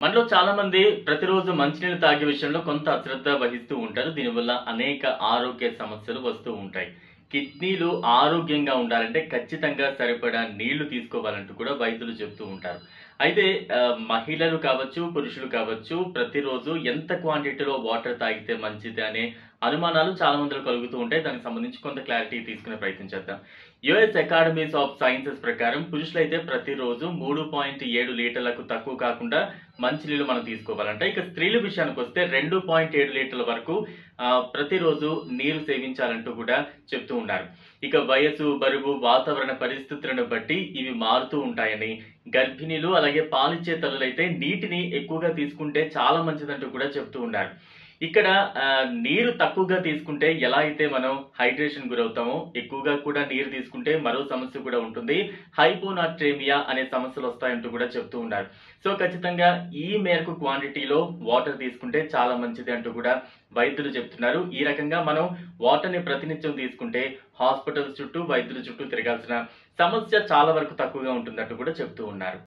మనలో చాలా మంది ప్రతిరోజు మంచినీళ్ళు తాగే విషయంలో కొంత అశ్రద్ధ వహిస్తూ ఉంటారు. దీనివల్ల అనేక ఆరోగ్య సమస్యలు వస్తూ ఉంటాయి. కిడ్నీలు ఆరోగ్యంగా ఉండాలంటే ఖచ్చితంగా సరిపడా నీళ్లు తీసుకోవాలంటూ కూడా వైద్యులు చెప్తూ ఉంటారు. అయితే మహిళలు కావచ్చు, పురుషులు కావచ్చు ప్రతిరోజు ఎంత క్వాంటిటీలో వాటర్ తాగితే మంచిది అనే అనుమానాలు చాలా మందిలో కలుగుతూ ఉంటాయి. దానికి సంబంధించి కొంత క్లారిటీ తీసుకునే ప్రయత్నం చేద్దాం. యుఎస్ అకాడమీస్ ఆఫ్ సైన్సెస్ ప్రకారం పురుషులైతే ప్రతిరోజు 3.7 లీటర్లకు తక్కువ కాకుండా మంచినీళ్ళు మనం తీసుకోవాలంట. ఇక స్త్రీల విషయానికొస్తే 2.7 లీటర్ల వరకు ప్రతిరోజు నీరు సేవించాలంటూ కూడా చెప్తూ ఉన్నారు. ఇక వయసు, బరువు, వాతావరణ పరిస్థితులను బట్టి ఇవి మారుతూ ఉంటాయని, గర్భిణీలు అలాగే పాలిచ్చే తల్లులైతే నీటిని ఎక్కువగా తీసుకుంటే చాలా మంచిదంటూ కూడా చెప్తూ ఉన్నారు. ఇక్కడ నీరు తక్కువగా తీసుకుంటే ఎలా అయితే మనం హైడ్రేషన్ గురవుతామో, ఎక్కువగా కూడా నీరు తీసుకుంటే మరో సమస్య కూడా ఉంటుంది. హైపోనాట్రేమియా అనే సమస్యలు వస్తాయంటూ కూడా చెప్తూ ఉన్నారు. సో ఖచ్చితంగా ఈ మేరకు క్వాంటిటీలో వాటర్ తీసుకుంటే చాలా మంచిది అంటూ కూడా వైద్యులు చెప్తున్నారు. ఈ రకంగా మనం వాటర్‌ని ప్రతినిత్యం తీసుకుంటే హాస్పిటల్స్ చుట్టూ, వైద్యుల చుట్టూ తిరగాల్సిన సమస్య చాలా వరకు తక్కువగా ఉంటుందంటూ కూడా చెప్తూ ఉన్నారు.